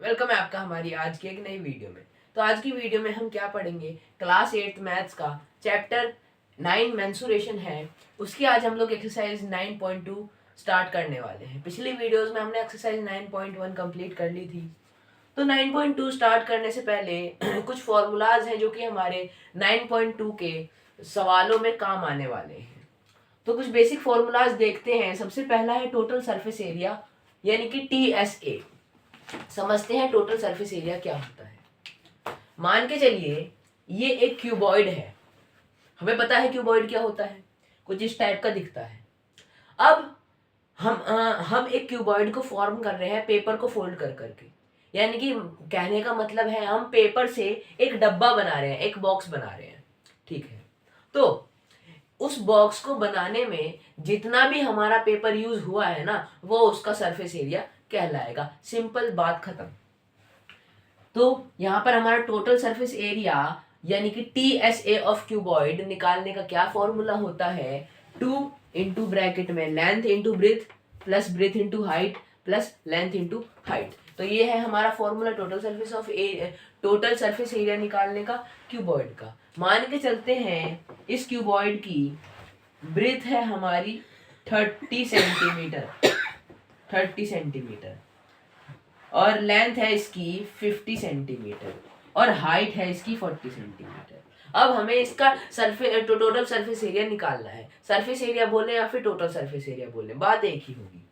Welcome है आपका हमारी आज की एक नई वीडियो में। तो आज की वीडियो में हम क्या पढ़ेंगे, क्लास 8th मैथ्स का चैप्टर 9 मेंसुरेशन है, उसकी आज हम लोग एक्सरसाइज 9.2 स्टार्ट करने वाले हैं। पिछली वीडियोस में हमने एक्सरसाइज 9.1 कंप्लीट कर ली थी। तो 9.2 स्टार्ट करने से पहले कुछ फॉर्मूलाज हैं जो कि हमारे 9.2 के सवालों में काम आने वाले हैं। तो कुछ बेसिक फॉर्मूलाज देखते हैं। सबसे पहला है टोटल सरफेस एरिया यानी कि TSA। समझते हैं टोटल सरफेस एरिया क्या होता है। मान के चलिए ये एक क्यूबॉइड है, हमें पता है क्यूबॉइड क्या होता है, कुछ इस टाइप का दिखता है। अब हम एक क्यूबॉइड को फॉर्म कर रहे हैं पेपर को फोल्ड कर करके, यानी कि कहने का मतलब है हम पेपर से एक डब्बा बना रहे हैं, एक बॉक्स बना रहे हैं। ठीक है, तो उस बॉक्स को बनाने में जितना भी हमारा पेपर यूज हुआ है ना, वो उसका सरफेस एरिया कहलाएगा। सिंपल बात खत्म। तो यहाँ पर हमारा टोटल सरफेस एरिया यानी कि TSA ऑफ क्यूबॉइड निकालने का क्या फॉर्मूला होता है, 2 इंटू ब्रैकेट में length into breadth plus breadth into height plus length into height. तो ये है हमारा फॉर्मूला टोटल सरफेस एरिया निकालने का क्यूबॉइड का। मान के चलते हैं इस क्यूबॉइड की ब्रेथ है हमारी 30 सेंटीमीटर और लेंथ है इसकी 50 सेंटीमीटर और हाइट है इसकी 40 सेंटीमीटर। अब हमें इसका टोटल सरफेस एरिया निकालना है। सरफेस एरिया बोले या फिर टोटल सरफेस एरिया बोले, बात एक ही होगी।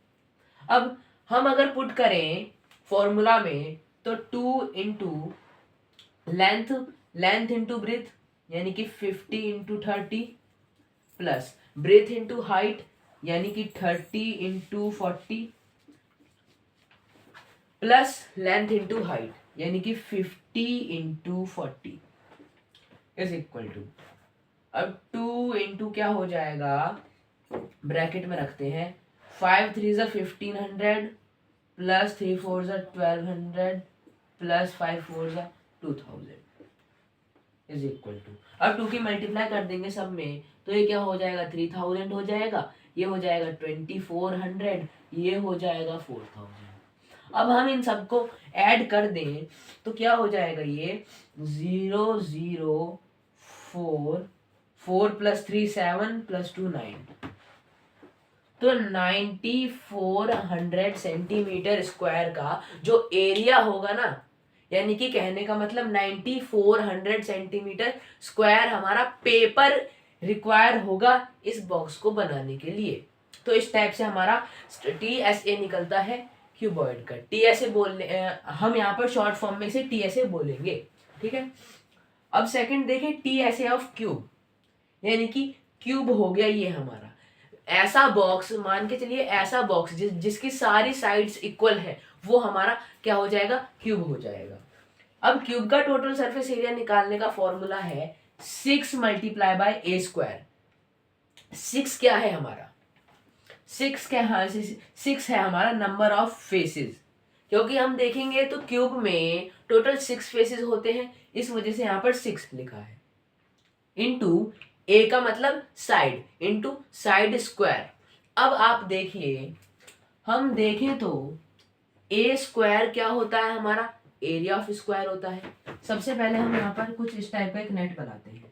अब हम अगर पुट करें फॉर्मूला में तो 2 इंटू लेंथ इंटू ब्रेथ यानी कि 50 into 30 plus breadth into height यानी कि 30 into 40 plus length into height यानी कि 50 इंटू 40 इज इक्वल टू, अब 2 इंटू क्या हो जाएगा, ब्रैकेट में रखते हैं 5 3 1500 plus 3 4 1200 plus 5 4 2000 is equal to, अब 2 की मल्टीप्लाई कर देंगे सब में तो ये क्या हो जाएगा 3000 हो जाएगा, ये हो जाएगा 2400, ये हो जाएगा 4000। अब हम इन सबको ऐड कर दें तो क्या हो जाएगा, ये 0 0 4 प्लस 3 7 प्लस 2 9, तो 9400 सेंटीमीटर स्क्वायर का जो एरिया होगा ना, यानी कि कहने का मतलब 9400 सेंटीमीटर स्क्वायर हमारा पेपर रिक्वायर होगा इस बॉक्स को बनाने के लिए। तो इस टाइप से हमारा TSA निकलता है क्यूबॉइड का। TSA बोलने हम यहाँ पर शॉर्ट फॉर्म में से TSA बोलेंगे। ठीक है, अब सेकंड देखें TSA ऑफ क्यूब, यानी कि क्यूब हो गया ये हमारा ऐसा बॉक्स, मान के चलिए ऐसा बॉक्स जिसकी सारी साइड्स इक्वल है, वो हमारा क्या हो जाएगा, क्यूब हो जाएगा। अब क्यूब का टोटल सरफेस एरिया निकालने का फॉर्मूला है 6 मल्टीप्लाई बाय A स्क्वायर। 6 क्या है हमारा, 6 है हमारा नंबर ऑफ फेसेस, क्योंकि हम देखेंगे तो क्यूब में टोटल 6 फेसेस होते हैं, इस वजह से यहाँ पर 6 लिखा है। इनटू ए का मतलब साइड, इनटू साइड स्क्वायर। अब आप देखिए, हम देखें तो ए स्क्वायर क्या होता है हमारा, एरिया ऑफ स्क्वायर होता है। सबसे पहले हम यहाँ पर कुछ इस टाइप का एक नेट बनाते हैं।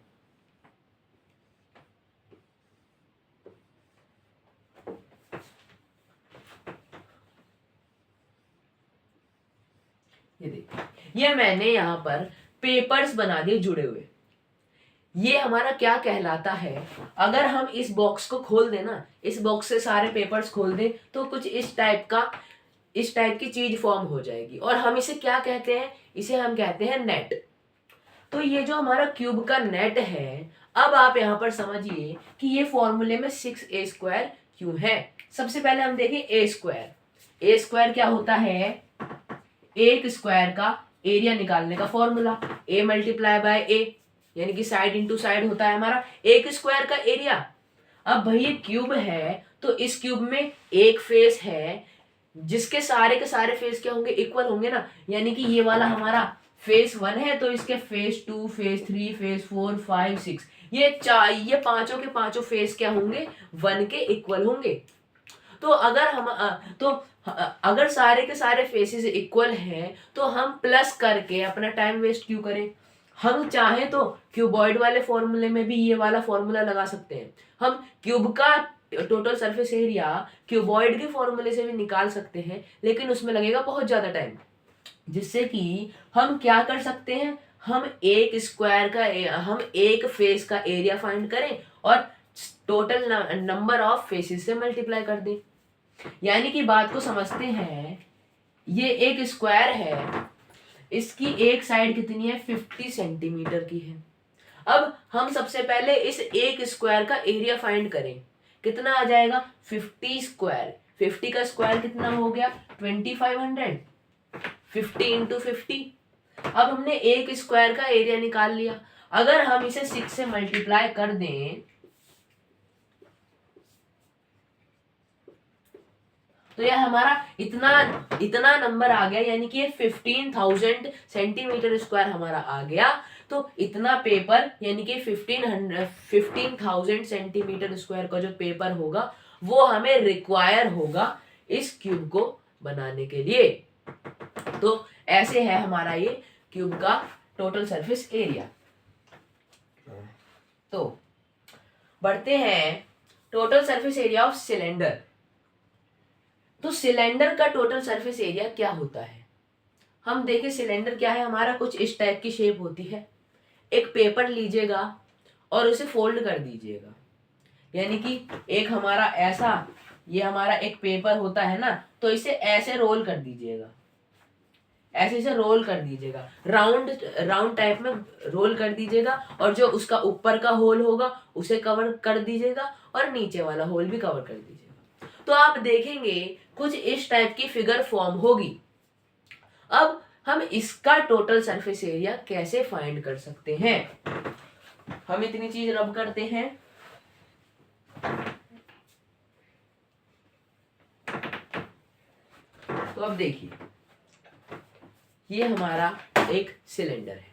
ये देखिए, ये मैंने यहाँ पर पेपर्स बना दिए जुड़े हुए। ये हमारा क्या कहलाता है, अगर हम इस बॉक्स को खोल दें ना, इस बॉक्स से सारे पेपर्स खोल दें तो कुछ इस टाइप की चीज फॉर्म हो जाएगी और हम इसे क्या कहते हैं, इसे हम कहते हैं नेट। तो ये जो हमारा क्यूब का नेट है, अब आप यहाँ पर समझिए कि ये फॉर्मूले में 6A स्क्वायर क्यों है। सबसे पहले हम देखें ए स्क्वायर क्या होता है, एक स्क्वायर का एरिया निकालने का formula, A multiply by A यानी कि साइड इंटू साइड होता है हमारा एक स्क्वायर का एरिया। अब भाई ये क्यूब है तो इस क्यूब में एक फेस है जिसके सारे के सारे फेस क्या होंगे, इक्वल होंगे ना, यानी कि ये वाला हमारा फेस 1 है तो इसके फेस 2 फेस 3 फेस 4 5 6, ये पांचों के पांचों फेस क्या होंगे, 1 के इक्वल होंगे। तो अगर हम तो अगर सारे के सारे फेसेस इक्वल हैं तो हम प्लस करके अपना टाइम वेस्ट क्यों करें। हम चाहें तो क्यूबॉइड वाले फॉर्मूले में भी ये वाला फॉर्मूला लगा सकते हैं। हम क्यूब का टोटल सरफेस एरिया क्यूबॉइड के फॉर्मूले से भी निकाल सकते हैं, लेकिन उसमें लगेगा बहुत ज्यादा टाइम। जिससे कि हम क्या कर सकते हैं, हम एक फेस का एरिया फाइंड करें और टोटल नंबर ऑफ फेसेस से मल्टीप्लाई कर दें। यानी कि बात को समझते हैं, ये एक स्क्वायर है, इसकी एक साइड कितनी है, 50 सेंटीमीटर की है। अब हम सबसे पहले इस एक स्क्वायर का एरिया फाइंड करें, कितना आ जाएगा 50 स्क्वायर। 50 का स्क्वायर कितना हो गया 2500, 50 इंटू 50। अब हमने एक स्क्वायर का एरिया निकाल लिया। अगर हम इसे 6 से मल्टीप्लाई कर दें तो यह हमारा इतना नंबर आ गया, यानी कि ये 15,000 सेंटीमीटर स्क्वायर हमारा आ गया। तो इतना पेपर यानी कि 15,000 सेंटीमीटर स्क्वायर का जो पेपर होगा वो हमें रिक्वायर होगा इस क्यूब को बनाने के लिए। तो ऐसे है हमारा ये क्यूब का टोटल सरफेस एरिया। तो बढ़ते हैं total surface area of cylinder. तो सिलेंडर का टोटल सरफेस एरिया क्या होता है, हम देखें। सिलेंडर क्या है हमारा, कुछ इस टाइप की शेप होती है। एक पेपर लीजिएगा और उसे फोल्ड कर दीजिएगा, यानी कि एक हमारा ऐसा, ये हमारा एक पेपर होता है ना, तो इसे ऐसे रोल कर दीजिएगा, ऐसे से रोल कर दीजिएगा, राउंड टाइप में रोल कर दीजिएगा। और जो उसका ऊपर का होल होगा उसे कवर कर दीजिएगा और नीचे वाला होल भी कवर कर दीजिएगा। तो आप देखेंगे कुछ इस टाइप की फिगर फॉर्म होगी। अब हम इसका टोटल सरफेस एरिया कैसे फाइंड कर सकते हैं, हम इतनी चीज रब करते हैं। तो अब देखिए, ये हमारा एक सिलेंडर है,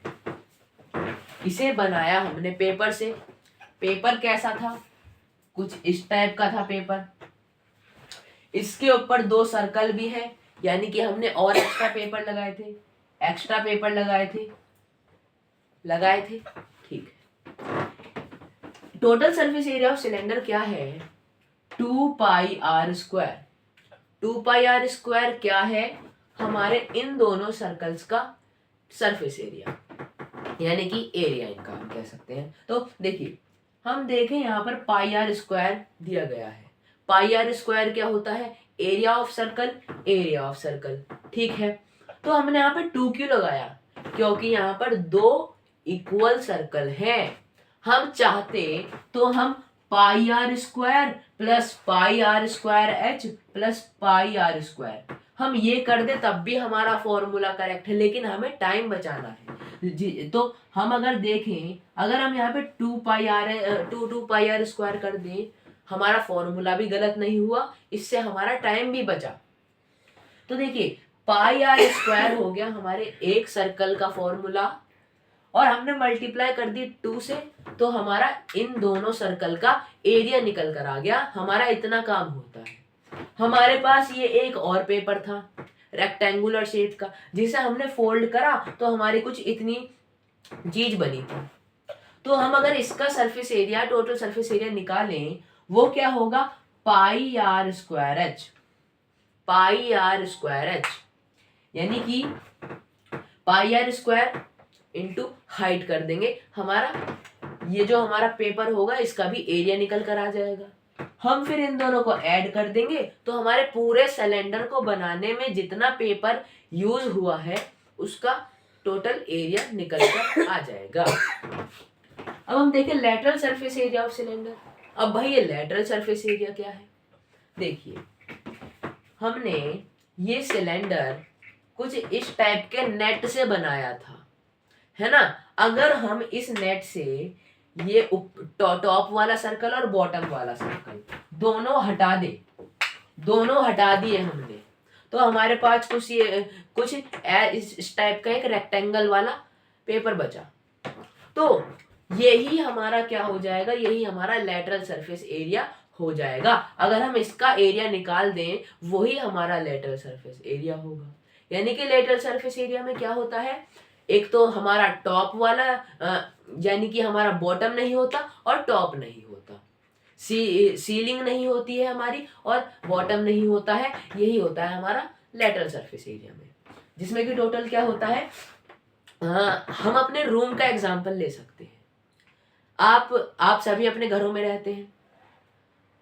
इसे बनाया हमने पेपर से। पेपर कैसा था, कुछ इस टाइप का था पेपर। इसके ऊपर 2 सर्कल भी है, यानी कि हमने और एक्स्ट्रा पेपर लगाए थे। ठीक है, total surface area of cylinder क्या है, 2πr²। 2πr² क्या है, हमारे इन दोनों सर्कल्स का सरफेस एरिया, यानी कि एरिया इनका हम कह सकते हैं। तो देखिए, हम देखें यहाँ पर πr² दिया गया है। πr² क्या होता है, एरिया ऑफ सर्कल। ठीक है, तो हमने यहाँ पर 2 क्यों लगाया, क्योंकि यहाँ पर 2 इक्वल सर्कल हैं। हम चाहते तो हम πr² plus πr²h plus πr², हम ये कर दे तब भी हमारा फॉर्मूला करेक्ट है, लेकिन हमें टाइम बचाना है। तो हम अगर देखें, अगर हम यहाँ पे 2πr² कर दें, हमारा फॉर्मूला भी गलत नहीं हुआ, इससे हमारा टाइम भी बचा। तो देखिए, πr² हो गया हमारे एक सर्कल का फॉर्मूला, और हमने मल्टीप्लाई कर दी 2 से, तो हमारा इन दोनों सर्कल का एरिया निकल कर आ गया। हमारा इतना काम होता है। हमारे पास ये एक और पेपर था रेक्टेंगुलर शेप का, जिसे हमने फोल्ड करा तो हमारी कुछ इतनी चीज बनी थी। तो हम अगर इसका surface area, total surface area निकालें, वो क्या होगा, πr²h। यानी कि πr² इंटू हाइट कर देंगे, हमारा ये जो हमारा पेपर होगा इसका भी एरिया निकल कर आ जाएगा। हम फिर इन दोनों को ऐड कर देंगे तो हमारे पूरे सिलेंडर को बनाने में जितना पेपर यूज हुआ है उसका टोटल एरिया निकल कर आ जाएगा। अब हम देखें lateral surface area of cylinder. अब भाई ये लेटरल सरफेस एरिया क्या है, देखिए, हमने ये सिलेंडर कुछ इस टाइप के नेट से बनाया था, है ना। अगर हम इस नेट से ये टॉप वाला सर्कल और बॉटम वाला सर्कल दोनों हटा दिए हमने, तो हमारे पास कुछ इस टाइप का एक रेक्टेंगल वाला पेपर बचा। तो यही हमारा क्या हो जाएगा, यही हमारा लेटरल सरफेस एरिया हो जाएगा। अगर हम इसका एरिया निकाल दें वही हमारा लेटरल सरफेस एरिया होगा। यानी कि लेटरल सरफेस एरिया में क्या होता है, एक तो हमारा टॉप वाला यानी कि हमारा बॉटम नहीं होता और टॉप नहीं होता, सीलिंग नहीं होती है हमारी और बॉटम नहीं होता है, यही होता है हमारा लेटरल सरफेस एरिया में। जिसमें कि टोटल क्या होता है, हम अपने रूम का एग्जांपल ले सकते हैं। आप सभी अपने घरों में रहते हैं,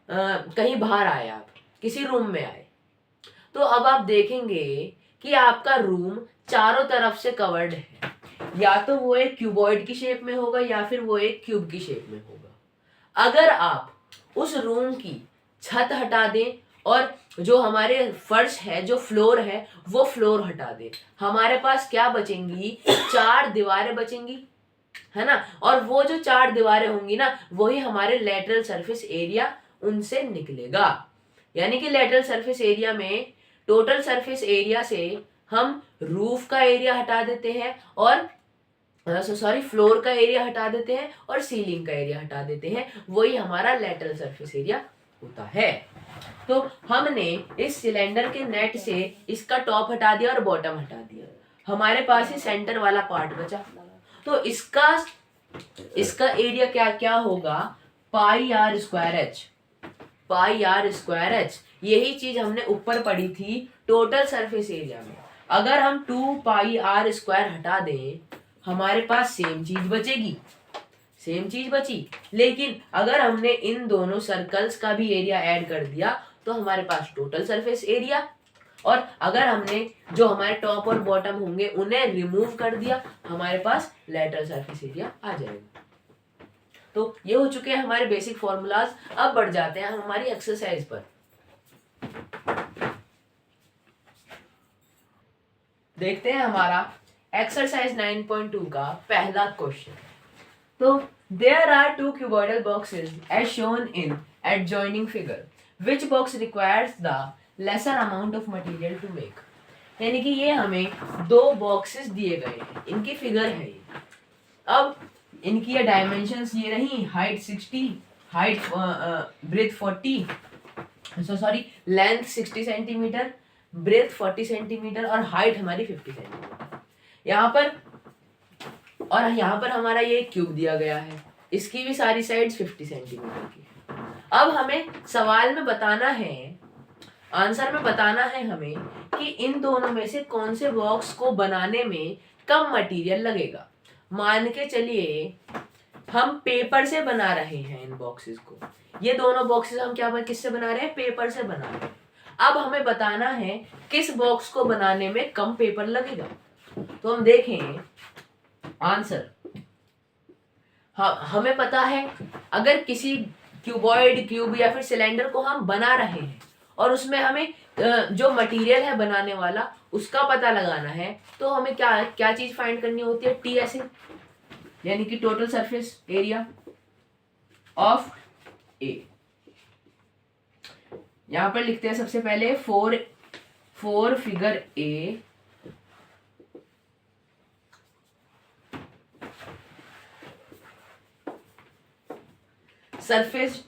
कहीं बाहर आए, आप किसी रूम में आए, तो अब आप देखेंगे कि आपका रूम चारों तरफ से कवर्ड है, या तो वो एक क्यूबॉइड की शेप में होगा या फिर वो एक क्यूब की शेप में होगा। अगर आप उस रूम की छत हटा दें और जो हमारे फर्श है, जो फ्लोर है, वो फ्लोर हटा दें, हमारे पास क्या बचेंगी, 4 दीवारें बचेंगी, है ना। और वो जो 4 दीवारें होंगी ना, वही हमारे लेटरल सरफेस एरिया उनसे निकलेगा। यानी कि लेटरल सरफेस एरिया में टोटल सरफेस एरिया से हम रूफ का एरिया हटा देते हैं और फ्लोर का एरिया हटा देते हैं और सीलिंग का एरिया हटा देते हैं, वही हमारा लेटरल सरफेस एरिया होता है। तो हमने इस सिलेंडर के नेट से इसका टॉप हटा दिया और बॉटम हटा दिया, हमारे पास ही सेंटर वाला पार्ट बचा। तो इसका एरिया क्या क्या होगा, pi R square H, pi R square H. यही चीज हमने ऊपर पढ़ी थी टोटल सरफेस एरिया में। अगर हम 2 पाई आर स्क्वायर हटा दें, हमारे पास सेम चीज बचेगी, सेम चीज बची। लेकिन अगर हमने इन दोनों सर्कल्स का भी एरिया ऐड कर दिया तो हमारे पास टोटल सरफेस एरिया, और अगर हमने जो हमारे टॉप और बॉटम होंगे उन्हें रिमूव कर दिया, हमारे पास लेटरल सरफेस एरिया आ जाएगा। तो ये हो चुके हैं हमारे बेसिक फॉर्मूलाज। अब बढ़ जाते हैं हमारी एक्सरसाइज पर। देखते हैं हमारा एक्सरसाइज 9.2 का पहला क्वेश्चन। तो there are 2 cuboidal boxes as shown in adjoining figure. Which box requires the lesser amount of material to make? यानी कि ये हमें 2 बॉक्सेस दिए गए हैं, इनकी फिगर है ये। अब इनकी ये डायमेंशंस ये रही, height 60, height breadth 40, length 60 centimetre, breadth 40 centimetre और हाइट हमारी 50 सेंटीमीटर। यहाँ पर हमारा ये क्यूब दिया गया है, इसकी भी सारी साइड्स 50 सेंटीमीटर की है। अब हमें सवाल में बताना है, आंसर में बताना है हमें कि इन दोनों में से कौन से बॉक्स को बनाने में कम मटेरियल लगेगा। मान के चलिए हम पेपर से बना रहे हैं इन बॉक्सेस को, ये दोनों बॉक्सेस हम किससे बना रहे हैं, पेपर से बना रहे हैं। अब हमें बताना है किस बॉक्स को बनाने में कम पेपर लगेगा। तो हम देखें आंसर, हमें पता है अगर किसी क्यूबॉइड, क्यूब या फिर सिलेंडर को हम बना रहे हैं और उसमें हमें जो मटेरियल है बनाने वाला उसका पता लगाना है, तो हमें क्या चीज फाइंड करनी होती है, TSA, यानी कि total surface area of A. यहां पर लिखते हैं सबसे पहले for figure A, surface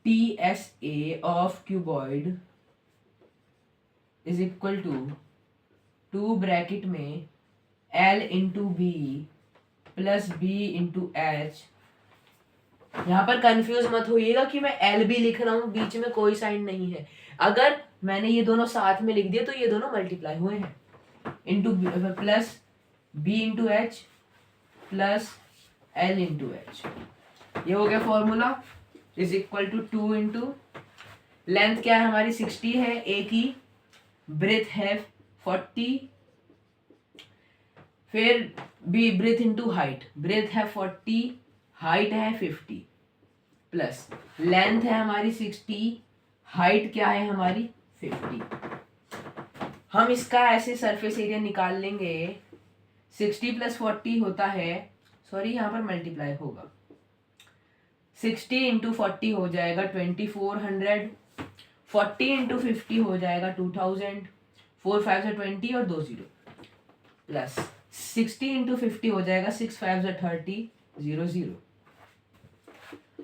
TSA of cuboid is equal to 2 bracket में L into B plus B into H. यहां पर कंफ्यूज मत होइएगा कि मैं LB लिख रहा हूं, बीच में कोई साइन नहीं है। अगर मैंने ये दोनों साथ में लिख दिए तो ये दोनों मल्टीप्लाई हुए हैं, into plus B into H plus L into H. ये हो गया formula, is equal to 2 into length क्या है हमारी 60 है ए की, ब्रेथ है 40, फिर B breadth into height, breadth है 40, हाइट है 50, प्लस लेंथ है हमारी 60, हाइट क्या है हमारी 50। हम इसका ऐसे सरफेस एरिया निकाल लेंगे, 60 प्लस 40 होता है, सॉरी यहाँ पर मल्टीप्लाई होगा, 60 इंटू 40 हो जाएगा 2400, 40 इंटू 50 हो जाएगा 2000, 4 5 से 20 और 2 0, प्लस 60 इंटू 50 हो जाएगा 6 5 से 30, 0 0।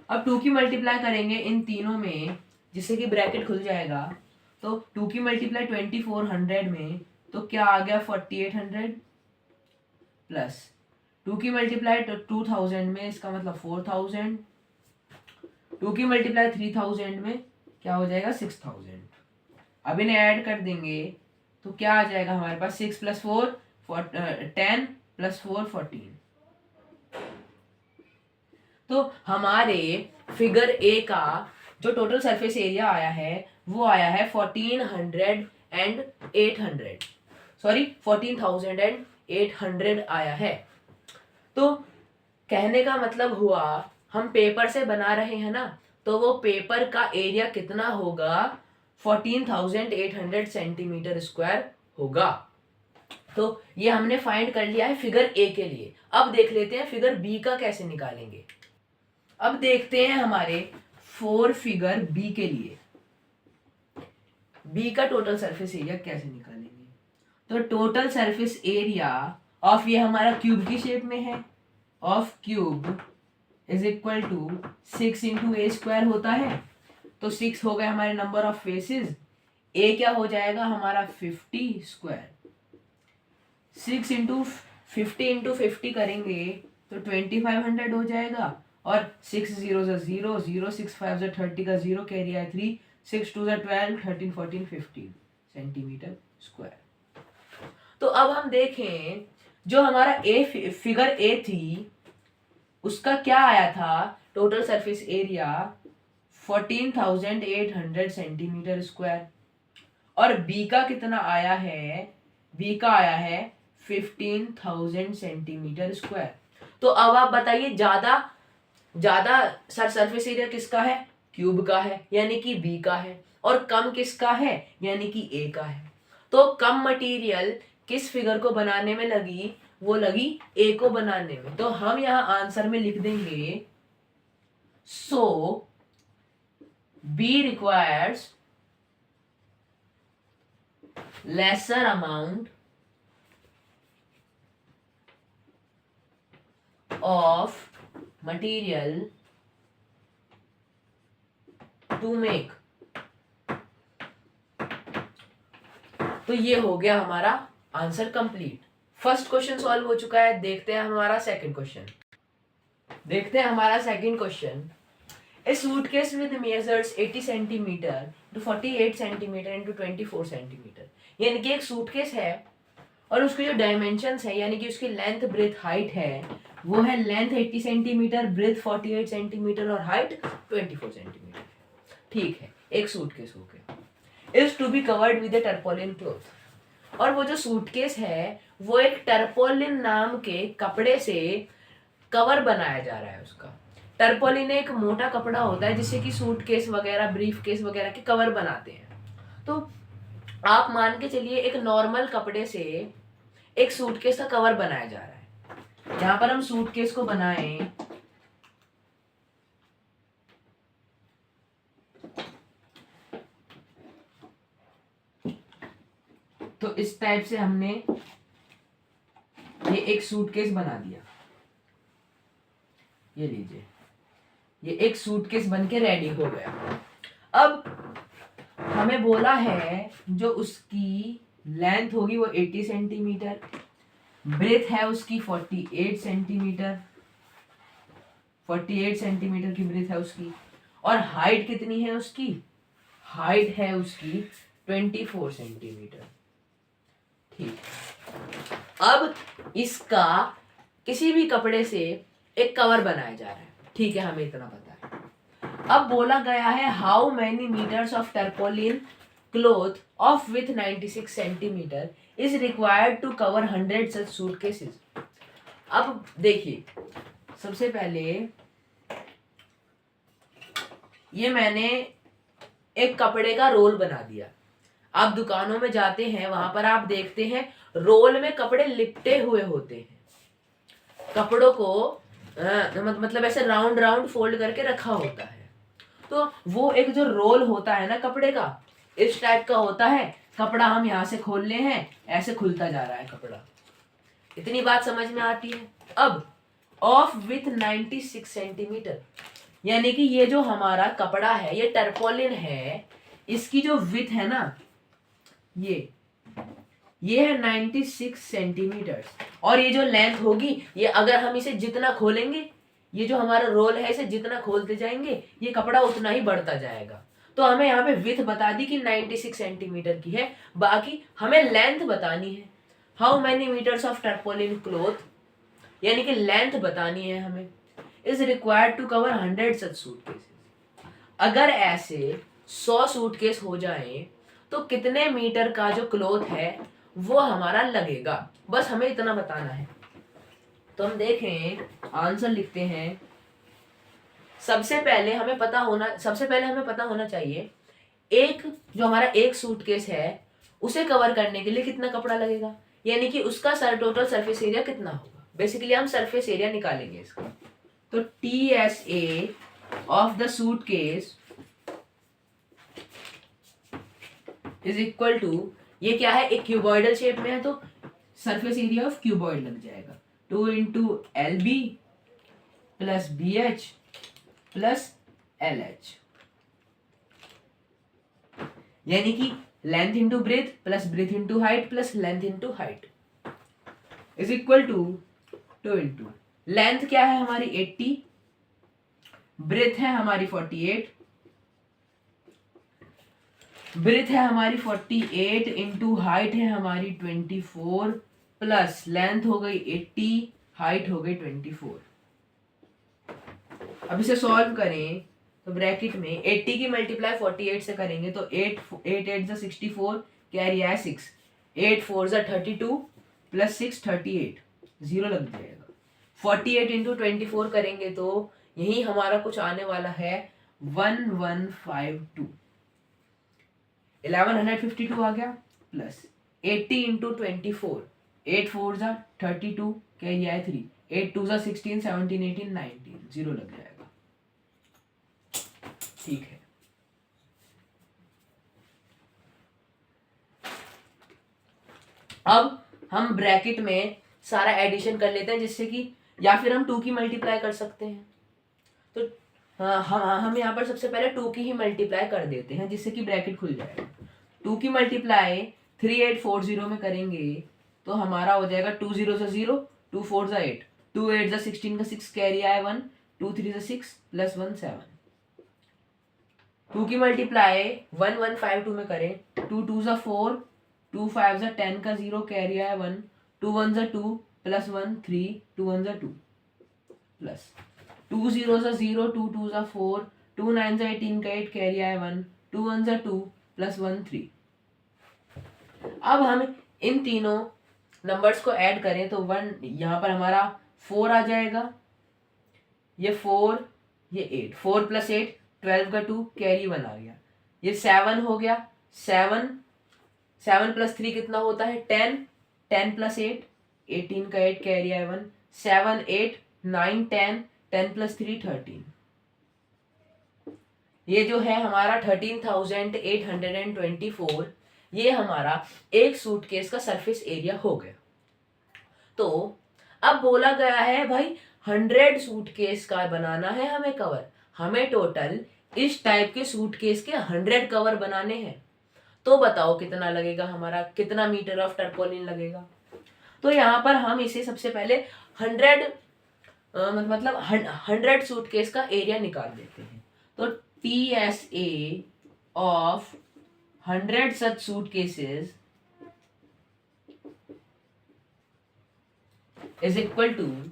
अब 2 की मल्टीप्लाई करेंगे इन तीनों में, जिससे कि ब्रैकेट खुल जाएगा। तो 2 की मल्टीप्लाई 2400 में, तो क्या आ गया 4800 प्लस 2 की मल्टीप्लाई 2000 में, इसका मतलब 4000। 2 की मल्टीप्लाई 3000 में क्या हो जाएगा 6000। अब इन्हें ऐड कर देंगे तो क्या आ जाएगा हमारे पास 6 + 4 10 + 4 14। तो हमारे फिगर ए का जो टोटल सरफेस एरिया आया है वो आया है 14,800 आया है। तो कहने का मतलब हुआ, हम पेपर से बना रहे हैं ना, तो वो पेपर का एरिया कितना होगा 14,800 सेंटीमीटर स्क्वायर होगा। तो ये हमने फाइंड कर लिया है फिगर ए के लिए। अब देख लेते हैं फिगर बी का कैसे निकालेंगे। अब देखते हैं हमारे 4 फिगर बी के लिए बी का टोटल सरफेस एरिया कैसे निकालेंगे। तो टोटल सरफेस एरिया ऑफ, ये हमारा क्यूब की शेप में है, of cube is equal to 6 into A square होता है। तो 6 हो गए हमारे नंबर ऑफ फेसेस, ए क्या हो जाएगा हमारा 50 स्क्वायर। 6 इंटू 50 करेंगे तो 2500 हो जाएगा, और 6 0 0 0 6 5 30 का 0 कैरी है 3 6 2 12 13 14 15 सेंटीमीटर स्क्वायर। तो अब हम देखें जो हमारा ए फिगर ए थी उसका क्या आया था total surface area 14,800 centimetre square, और बी का कितना आया है, बी का आया है 15,000 सेंटीमीटर स्क्वायर। तो अब आप बताइए ज्यादा सरफेस एरिया किसका है, क्यूब का है यानी कि बी का है, और कम किसका है यानी कि ए का है। तो कम मटेरियल किस फिगर को बनाने में लगी, वो लगी ए को बनाने में। तो हम यहां आंसर में लिख देंगे so B requires lesser amount of material to make। तो ये हो गया हमारा answer complete. First question solve हो चुका है। देखते हैं हमारा second question. A suitcase with measures 80 centimetre to 48 centimetre into 24 centimetre, यानी कि एक सूटकेस है और उसके जो डायमेंशंस है यानी कि उसकी लेंथ ब्रेथ हाइट है वो है लेंथ 80 सेंटीमीटर, ब्रेथ 48 सेंटीमीटर और हाइट 24 सेंटीमीटर। ठीक है, एक सूटकेस हो गया। Is to be covered with a tarpaulin cloth, और वो जो सूटकेस है वो एक टर्पोलिन नाम के कपड़े से कवर बनाया जा रहा है उसका। टर्पोलिन एक मोटा कपड़ा होता है जिससे कि सूटकेस वगैरह, ब्रीफ केस वगैरह के कवर बनाते हैं। तो आप मान के चलिए एक नॉर्मल कपड़े से एक सूटकेस का कवर बनाया जा रहा है। यहां पर हम सूटकेस को बनाएं तो इस टाइप से हमने ये एक सूटकेस बना दिया। ये लीजिए, ये एक सूटकेस बनके रेडी हो गया। अब हमें बोला है जो उसकी लेंथ होगी वो 80 सेंटीमीटर, ब्रेथ है उसकी 48 सेंटीमीटर, 48 सेंटीमीटर की ब्रेथ है उसकी, और हाइट कितनी है उसकी, हाइट है उसकी 24 सेंटीमीटर। ठीक, अब इसका किसी भी कपड़े से एक कवर बनाया जा रहा है। ठीक है, हमें इतना पता है। अब बोला गया है how many metres of tarpaulin cloth of with 96 centimetre is required to cover 100 such suitcases. अब देखिए, सबसे पहले ये मैंने एक कपड़े का रोल बना दिया। आप दुकानों में जाते हैं, वहां पर आप देखते हैं रोल में कपड़े लिपटे हुए होते हैं। कपड़ों को मतलब ऐसे राउंड राउंड फोल्ड करके रखा होता है। तो वो एक जो रोल होता है ना कपड़े का, इस टाइप का होता है। कपड़ा हम यहाँ से खोल ले हैं, ऐसे खुलता जा रहा है कपड़ा। इतनी बात समझ में आती है। अब ऑफ विथ 96 सेंटीमीटर, यानी कि ये जो हमारा कपड़ा है, ये टर्पोलिन है, इसकी जो विड्थ है ना, ये है 96 सेंटीमीटर। और ये जो लेंथ होगी, ये अगर हम इसे जितना खोलेंगे, ये जो हमारा रोल है, इसे जितना खोलते जाएंगे ये कपड़ा उतना ही बढ़ता जाएगा। तो हमें यहाँ पे विड्थ बता दी कि 96 सेंटीमीटर की है, बाकी हमें लेंथ बतानी है। How many metres of tarpaulin cloth, यानी कि लेंथ बतानी है हमें, is required to cover 100 such suitcases. अगर ऐसे 100 सूटकेस हो जाए तो कितने मीटर का जो क्लॉथ है वो हमारा लगेगा, बस हमें इतना बताना है। तो हम देखें, आंसर लिखते हैं। सबसे पहले हमें पता होना चाहिए एक जो हमारा एक सूटकेस है उसे कवर करने के लिए कितना कपड़ा लगेगा, यानी कि उसका टोटल सरफेस एरिया कितना होगा। बेसिकली हम सरफेस एरिया निकालेंगे इसका। तो TSA of the suitcase is equal to, ये क्या है, एक क्यूबॉइडल शेप में है तो सरफेस एरिया ऑफ क्यूबॉइड लग जाएगा, 2 into LB plus BH plus LH, यानी कि length into breadth plus breadth into height plus length into height is equal to 2 into length क्या है हमारी 80, ब्रेथ है हमारी 48, ब्रेथ है हमारी 48 इंटू हाइट है हमारी 24 प्लस लेंथ हो गई 80, हाइट हो गई 24। अब इसे सॉल्व करें तो ब्रैकेट में 80 की मल्टीप्लाई 48 से करेंगे तो 8 8 64, कैरी है 6, 8 4 32 प्लस 6 38, 0 लग जाएगा। 48 इंटू 24 करेंगे तो यही हमारा कुछ आने वाला है 1152, 1152 आ गया, प्लस 80 इंटू 24, 8 4 32, कैरी है 3, 8 2 16 17 18 19, 0 लग जाएगा। ठीक है, अब हम ब्रैकेट में सारा एडिशन कर लेते हैं, जिससे कि या फिर हम 2 की मल्टीप्लाई कर सकते हैं। तो हम यहाँ पर सबसे पहले 2 की ही मल्टीप्लाई कर देते हैं, जिससे कि ब्रैकेट खुल जाएगा। 2 की मल्टीप्लाई 3840 में करेंगे तो हमारा हो जाएगा 2 0 से 0, 2 4 से 8, 2 8 से 16 का 6, कैरी आए 1, 2 3 से 6 प्लस 1 7। 2 की मल्टीप्लाई 1152 में करें, 2 2 से 4, 2 5 से 10 का 0, कैरी आए 1, 2 1 से 2 प्लस 1 3, 2 1 से 2 प्लस 2 0 से 0, 2 2 से 4, 2 9 से 18 का 8, कैरी आए 1, 2 1 से 2 प्लस 1 3। अब हम इन तीनों नंबर्स को ऐड करें तो 1 यहाँ पर हमारा 4 आ जाएगा, ये 4, ये 8, 4 प्लस 8 12 का 2, कैरी 1 आ गया, ये 7 हो गया, 7 प्लस 3 कितना होता है 10, 10 प्लस 8 18 का 8, कैरी आए 1, 7 8 9 10, 10 प्लस 3 13। ये जो है हमारा 13,824, ये हमारा एक सूटकेस का सरफेस एरिया हो गया। तो अब बोला गया है भाई 100 सूटकेस का बनाना है हमें कवर, हमें टोटल इस टाइप के सूटकेस के 100 कवर बनाने हैं। तो बताओ कितना लगेगा, हमारा कितना मीटर ऑफ टर्पोलिन लगेगा। तो यहाँ पर हम इसे सबसे पहले 100 100 सूटकेस का एरिया निकाल देते हैं। तो TSA of 100 such suitcases is equal to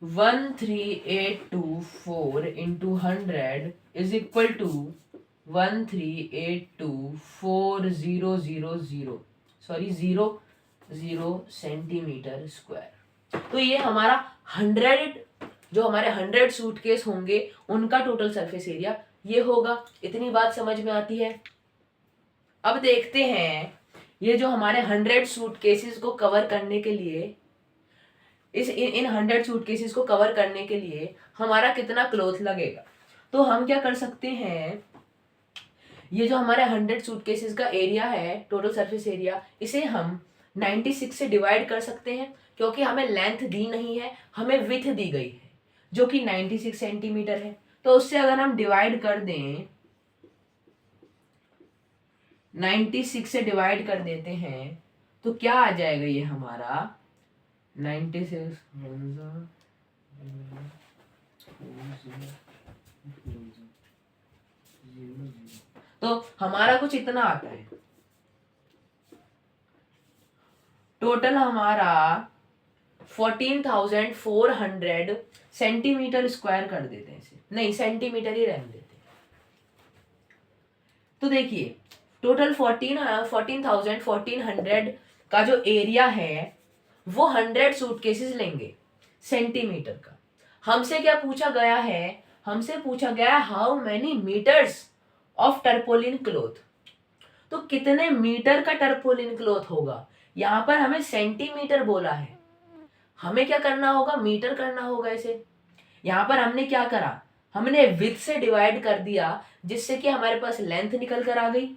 13824 into 100 is equal to 13824,000 sorry 0 centimetre square. तो ये हमारा 100 जो हमारे 100 सूटकेस होंगे उनका टोटल सरफेस एरिया ये होगा। इतनी बात समझ में आती है। अब देखते हैं ये जो हमारे 100 सूटकेसेस को कवर करने के लिए, इन 100 सूटकेसेस को कवर करने के लिए हमारा कितना क्लॉथ लगेगा। तो हम क्या कर सकते हैं, ये जो हमारे 100 सूटकेसेस का एरिया है, टोटल सरफेस एरिया, इसे हम 96 से डिवाइड कर सकते हैं, क्योंकि हमें लेंथ दी नहीं है, हमें विड्थ दी गई है। जो कि 96 सेंटीमीटर है। तो उससे अगर हम डिवाइड कर दें, 96 से डिवाइड कर देते हैं तो क्या आ जाएगा ये हमारा 96 तो हमारा कुछ इतना आता है। टोटल हमारा 14,400 सेंटीमीटर स्क्वायर कर देते हैं इसे, नहीं सेंटीमीटर ही रहने देते हैं। तो देखिए टोटल 14,100 का जो एरिया है वो 100 सूटकेसेस लेंगे सेंटीमीटर का। हमसे क्या पूछा गया है, हमसे पूछा गया how many metres of tarpaulin cloth. तो कितने मीटर का टर्पोलिन क्लॉथ होगा, यहाँ पर हमें सेंटीमीटर बोला है, हमें क्या करना होगा, मीटर करना होगा इसे। यहाँ पर हमने क्या करा, हमने विड्थ से डिवाइड कर दिया जिससे कि हमारे पास लेंथ निकल कर आ गई।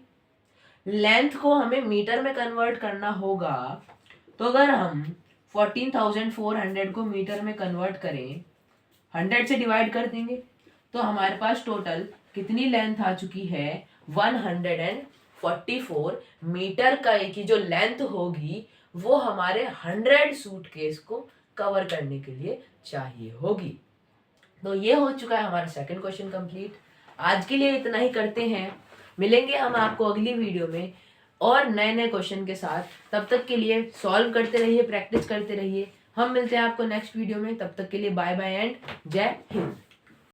लेंथ को हमें मीटर में कन्वर्ट करना होगा। तो अगर हम 14,400 को मीटर में कन्वर्ट करें, 100 से डिवाइड कर देंगे तो हमारे पास टोटल कितनी लेंथ आ चुकी है 144 मीटर का की जो लेंथ होगी वो हमारे 100 सूटकेस को कवर करने के लिए चाहिए होगी। तो ये हो चुका है हमारा सेकंड क्वेश्चन कंप्लीट। आज के लिए इतना ही करते हैं, मिलेंगे हम आपको अगली वीडियो में और नए नए क्वेश्चन के साथ। तब तक के लिए सॉल्व करते रहिए, प्रैक्टिस करते रहिए। हम मिलते हैं आपको नेक्स्ट वीडियो में, तब तक के लिए बाय बाय एंड जय हिंद।